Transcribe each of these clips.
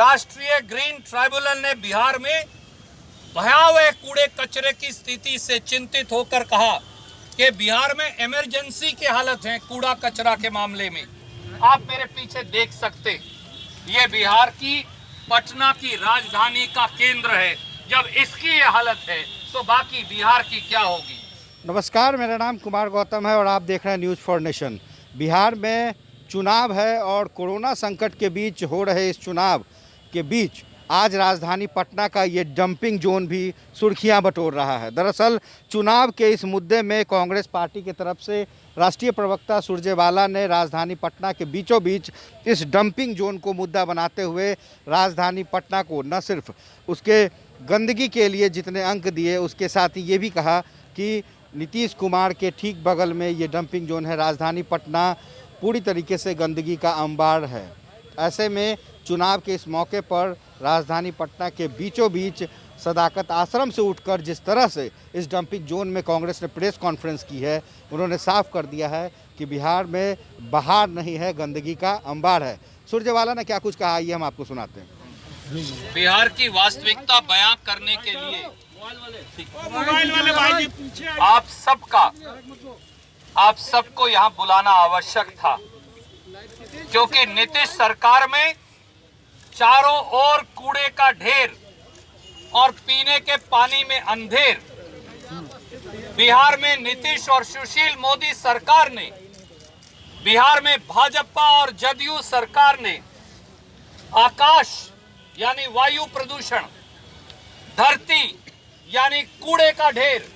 राष्ट्रीय green tribunal ने बिहार में भयावह कूड़े कचरे की स्थिति से चिंतित होकर कहा कि बिहार में इमरजेंसी की हालत है कूड़ा कचरा के मामले में। आप मेरे पीछे देख सकते, ये बिहार की पटना की राजधानी का केंद्र है। जब इसकी ये हालत है तो बाकी बिहार की क्या होगी। नमस्कार, मेरा नाम कुमार गौतम है और आप देख रहे हैं न्यूज़ फॉर नेशन। बिहार में चुनाव है और कोरोना संकट के बीच हो रहे इस चुनाव के बीच आज राजधानी पटना का ये डंपिंग जोन भी सुर्खियां बटोर रहा है। दरअसल चुनाव के इस मुद्दे में कांग्रेस पार्टी की तरफ से राष्ट्रीय प्रवक्ता सुरजेवाला ने राजधानी पटना के बीचों बीच इस डंपिंग जोन को मुद्दा बनाते हुए राजधानी पटना को न सिर्फ उसके गंदगी के लिए जितने अंक दिए, उसके साथ ही ये भी कहा कि नीतीश कुमार के ठीक बगल में ये डंपिंग जोन है। राजधानी पटना पूरी तरीके से गंदगी का अंबार है। ऐसे में चुनाव के इस मौके पर राजधानी पटना के बीचों बीच सदाकत आश्रम से उठकर जिस तरह से इस डंपिंग जोन में कांग्रेस ने प्रेस कॉन्फ्रेंस की है, उन्होंने साफ कर दिया है कि बिहार में बहार नहीं है, गंदगी का अंबार है। सुरजेवाला ने क्या कुछ कहा, ये हम आपको सुनाते हैं। बिहार की वास्तविकता बयां करने के लिए आप सबको यहाँ बुलाना आवश्यक था, क्योंकि नीतीश सरकार में चारों ओर कूड़े का ढेर और पीने के पानी में अंधेर। बिहार में नीतीश और सुशील मोदी सरकार ने, बिहार में भाजपा और जदयू सरकार ने आकाश यानी वायु प्रदूषण, धरती यानी कूड़े का ढेर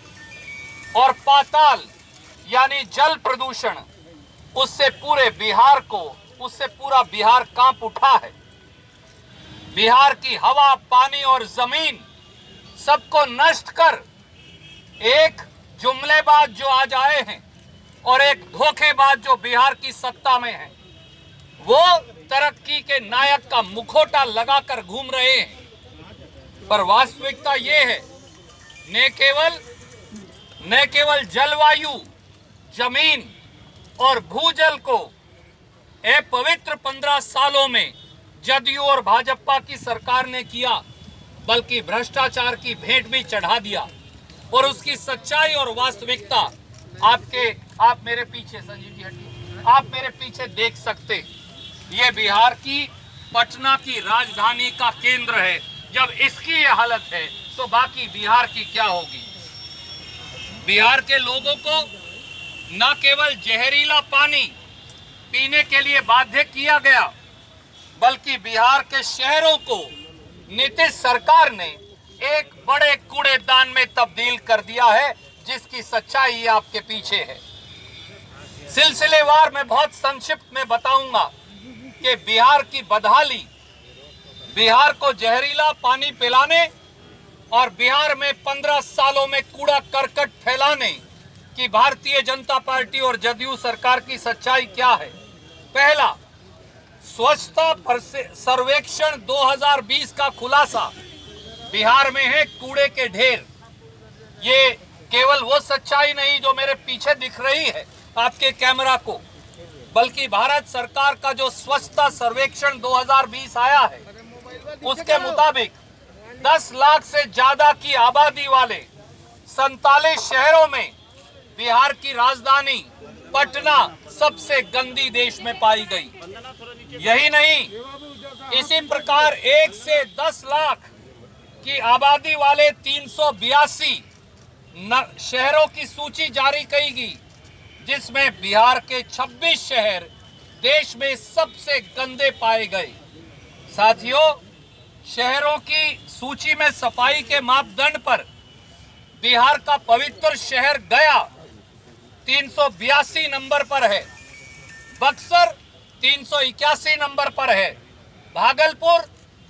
और पाताल यानी जल प्रदूषण, उससे पूरा बिहार कांप उठा है। बिहार की हवा, पानी और जमीन सबको नष्ट कर एक जुमलेबाज जो आज आए हैं और एक धोखेबाज जो बिहार की सत्ता में है, वो तरक्की के नायक का मुखौटा लगाकर घूम रहे हैं। पर वास्तविकता ये है, न केवल जलवायु, जमीन और भूजल को पवित्र 15 सालों में जदयू और भाजपा की सरकार ने किया, बल्कि भ्रष्टाचार की भेंट भी चढ़ा दिया। और उसकी सच्चाई और वास्तविकता आप मेरे पीछे, संजीव जी हटिए, आप मेरे पीछे देख सकते। ये बिहार की पटना की राजधानी का केंद्र है। जब इसकी ये हालत है तो बाकी बिहार की क्या होगी। बिहार के लोगों को न केवल जहरीला पानी पीने के लिए बाध्य किया गया, बल्कि बिहार के शहरों को नीतीश सरकार ने एक बड़े कूड़ेदान में तब्दील कर दिया है, जिसकी सच्चाई आपके पीछे है। सिलसिलेवार में बहुत संक्षिप्त में बताऊंगा कि बिहार की बदहाली, बिहार को जहरीला पानी पिलाने और बिहार में 15 सालों में कूड़ा करकट फैलाने की भारतीय जनता पार्टी और जदयू सरकार की सच्चाई क्या है। पहला, स्वच्छता सर्वेक्षण 2020 का खुलासा, बिहार में है कूड़े के ढेर। ये केवल वो सच्चाई नहीं जो मेरे पीछे दिख रही है आपके कैमरा को, बल्कि भारत सरकार का जो स्वच्छता सर्वेक्षण 2020 आया है, उसके मुताबिक 10 लाख से ज्यादा की आबादी वाले 47 शहरों में बिहार की राजधानी पटना सबसे गंदी देश में पाई गई। यही नहीं, इसी प्रकार 1 से 10 लाख की आबादी वाले 382 शहरों की सूची जारी की गई, जिसमें बिहार के 26 शहर देश में सबसे गंदे पाए गए। साथियों, शहरों की सूची में सफाई के मापदंड पर बिहार का पवित्र शहर गया 382 नंबर पर है, बक्सर 381 नंबर पर है, भागलपुर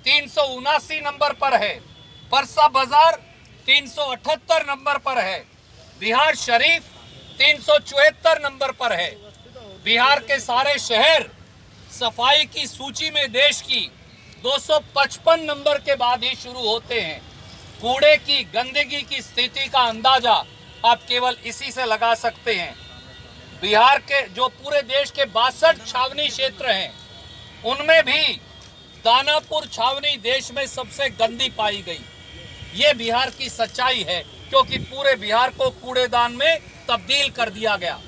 379 नंबर पर है, परसा बाजार 378 नंबर पर है, बिहार शरीफ 374 नंबर पर है। बिहार के सारे शहर सफाई की सूची में देश की 255 नंबर के बाद ही शुरू होते हैं। कूड़े की, गंदगी की स्थिति का अंदाजा आप केवल इसी से लगा सकते हैं। बिहार के जो पूरे देश के 62 छावनी क्षेत्र हैं, उनमें भी दानापुर छावनी देश में सबसे गंदी पाई गई। ये बिहार की सच्चाई है, क्योंकि पूरे बिहार को कूड़ेदान में तब्दील कर दिया गया।